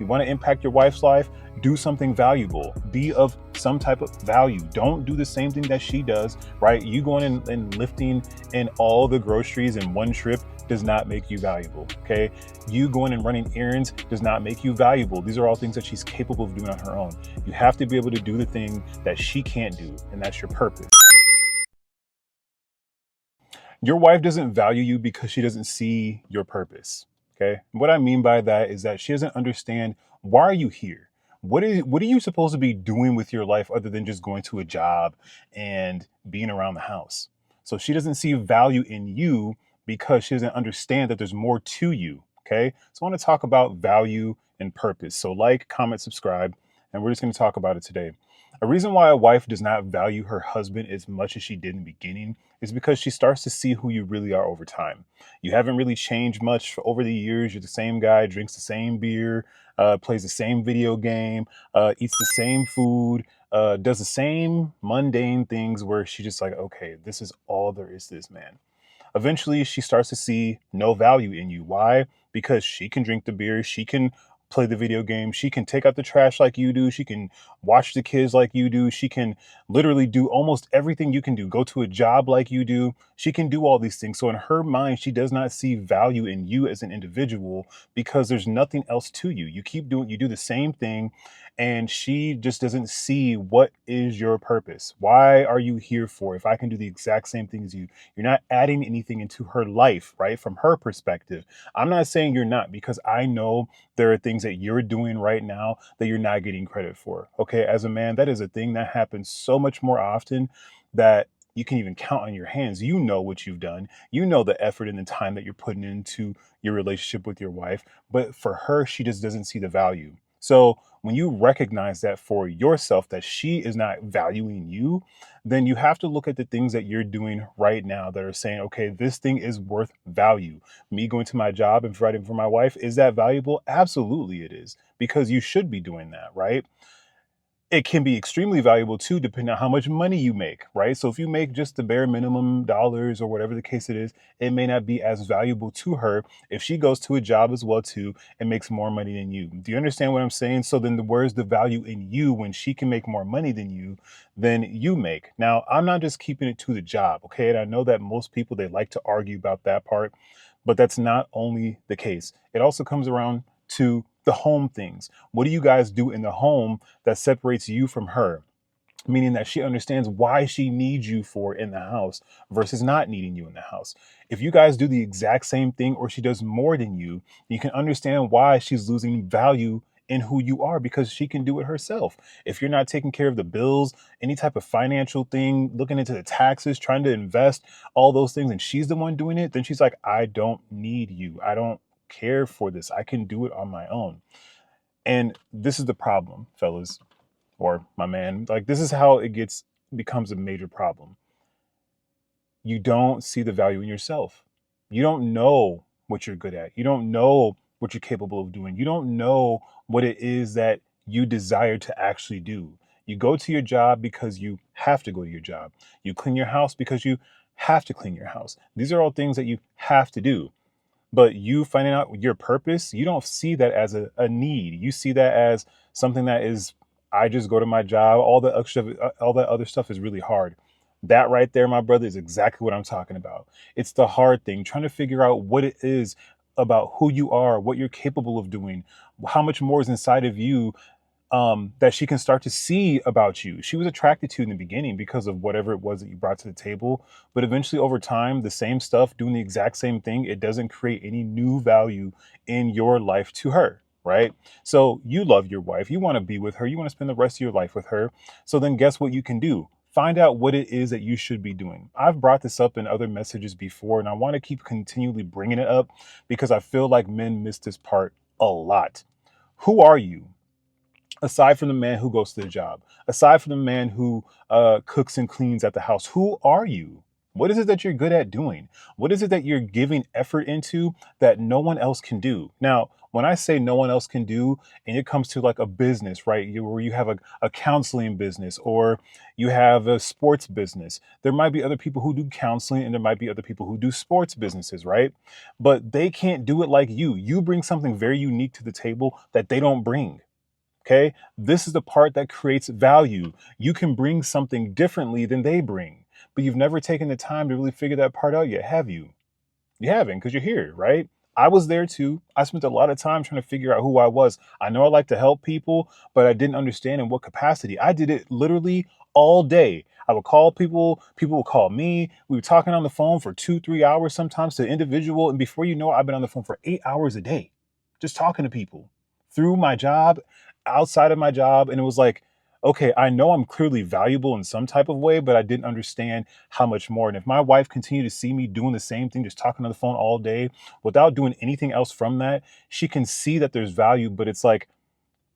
You want to impact your wife's life? Do something valuable. Be of some type of value. Don't do the same thing that she does, right? You going and lifting in all the groceries in one trip does not make you valuable, okay? You going and running errands does not make you valuable. These are all things that she's capable of doing on her own. You have to be able to do the thing that she can't do, and that's your purpose. Your wife doesn't value you because she doesn't see your purpose. Okay. What I mean by that is that she doesn't understand, why are you here? What are you supposed to be doing with your life other than just going to a job and being around the house? So she doesn't see value in you because she doesn't understand that there's more to you. Okay. So I want to talk about value and purpose. So like, comment, subscribe, and we're just going to talk about it today. A reason why a wife does not value her husband as much as she did in the beginning is because she starts to see who you really are over time. You haven't really changed much over the years. You're the same guy, drinks the same beer, plays the same video game, eats the same food, does the same mundane things where she's just like, okay, this is all there is to this man. Eventually, she starts to see no value in you. Why? Because she can drink the beer, she can play the video game, she can take out the trash like you do, she can watch the kids like you do, she can literally do almost everything you can do, go to a job like you do. She can do all these things. So in her mind, she does not see value in you as an individual because there's nothing else to you. You do the same thing, and she just doesn't see what is your purpose. Why are you here for if I can do the exact same thing as you? You're not adding anything into her life, right? From her perspective. I'm not saying you're not, because I know there are things that you're doing right now that you're not getting credit for. Okay. As a man, that is a thing that happens so much more often that you can even count on your hands. You know what you've done. You know the effort and the time that you're putting into your relationship with your wife. But for her, she just doesn't see the value. So when you recognize that for yourself, that she is not valuing you, then you have to look at the things that you're doing right now that are saying, okay, this thing is worth value. Me going to my job and providing for my wife, is that valuable? Absolutely it is, because you should be doing that, right? It can be extremely valuable too, depending on how much money you make, right? So if you make just the bare minimum dollars or whatever the case it is, it may not be as valuable to her if she goes to a job as well too and makes more money than you. Do you understand what I'm saying? So then where's the value in you when she can make more money than you make? Now, I'm not just keeping it to the job, okay? And I know that most people, they like to argue about that part, but that's not only the case. It also comes around to the home things. What do you guys do in the home that separates you from her? Meaning that she understands why she needs you for in the house versus not needing you in the house. If you guys do the exact same thing or she does more than you can understand why she's losing value in who you are, because she can do it herself. If you're not taking care of the bills, any type of financial thing, looking into the taxes, trying to invest, all those things, and she's the one doing it, then she's like, I don't need you. I don't care for this. I can do it on my own. And this is the problem, fellas, or my man. Like, this is how becomes a major problem. You don't see the value in yourself. You don't know what you're good at. You don't know what you're capable of doing. You don't know what it is that you desire to actually do. You go to your job because you have to go to your job. You clean your house because you have to clean your house. These are all things that you have to do. But you finding out your purpose, you don't see that as a need. You see that as something that is, I just go to my job. All that other stuff is really hard. That right there, my brother, is exactly what I'm talking about. It's the hard thing, trying to figure out what it is about who you are, what you're capable of doing, how much more is inside of you, that she can start to see about you. She was attracted to you in the beginning because of whatever it was that you brought to the table. But eventually, over time, the same stuff, doing the exact same thing, it doesn't create any new value in your life to her, right? So you love your wife. You want to be with her. You want to spend the rest of your life with her. So then guess what you can do? Find out what it is that you should be doing. I've brought this up in other messages before, and I want to keep continually bringing it up because I feel like men miss this part a lot. Who are you? Aside from the man who goes to the job, aside from the man who cooks and cleans at the house, who are you? What is it that you're good at doing? What is it that you're giving effort into that no one else can do? Now, when I say no one else can do, and it comes to like a business, right? Where you have a counseling business or you have a sports business, there might be other people who do counseling and there might be other people who do sports businesses, right? But they can't do it like you. You bring something very unique to the table that they don't bring. Okay. This is the part that creates value. You can bring something differently than they bring, but you've never taken the time to really figure that part out yet, have you? You haven't because you're here, right? I was there too. I spent a lot of time trying to figure out who I was. I know I like to help people, but I didn't understand in what capacity. I did it literally all day. I would call people, people would call me. We were talking on the phone for 2, 3 hours sometimes to an individual. And before you know it, I've been on the phone for 8 hours a day, just talking to people through my job, outside of my job. And it was like, okay, I know I'm clearly valuable in some type of way, but I didn't understand how much more. And if my wife continued to see me doing the same thing, just talking on the phone all day without doing anything else from that, she can see that there's value, but it's like,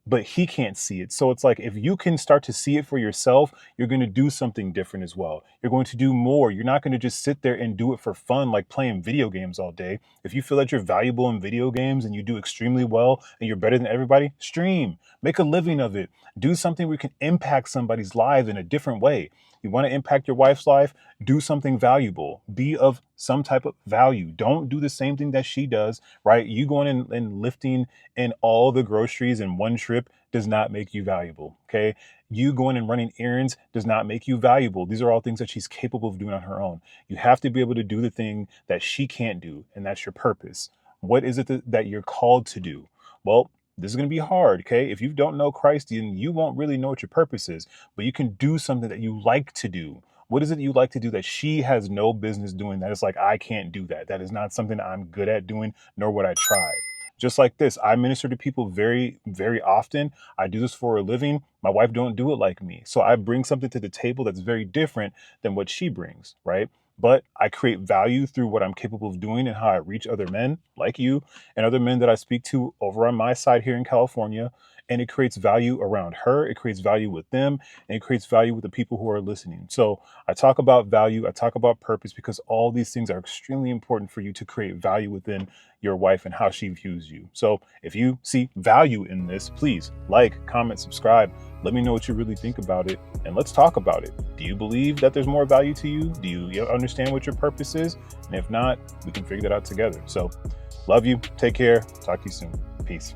but he can't see it. So it's like if you can start to see it for yourself, you're going to do something different as well. You're going to do more. You're not going to just sit there and do it for fun, like playing video games all day. If you feel that you're valuable in video games and you do extremely well and you're better than everybody, stream, make a living of it. Do something where you can impact somebody's life in a different way. You want to impact your wife's life? Do something valuable. Be of some type of value. Don't do the same thing that she does, right? You going in and lifting in all the groceries in one trip does not make you valuable, okay? You going and running errands does not make you valuable. These are all things that she's capable of doing on her own. You have to be able to do the thing that she can't do, and that's your purpose. What is it that you're called to do? Well, this is going to be hard, okay? If you don't know Christ, then you won't really know what your purpose is, but you can do something that you like to do. What is it you like to do that she has no business doing? That is like, I can't do that. That is not something I'm good at doing, nor would I try. Just like this, I minister to people very, very often. I do this for a living. My wife don't do it like me. So I bring something to the table that's very different than what she brings, right? But I create value through what I'm capable of doing and how I reach other men like you and other men that I speak to over on my side here in California. And it creates value around her. It creates value with them, and it creates value with the people who are listening. So I talk about value. I talk about purpose because all these things are extremely important for you to create value within your wife and how she views you. So if you see value in this, please like, comment, subscribe. Let me know what you really think about it, and let's talk about it. Do you believe that there's more value to you? Do you understand what your purpose is? And if not, we can figure that out together. So love you. Take care. Talk to you soon. Peace.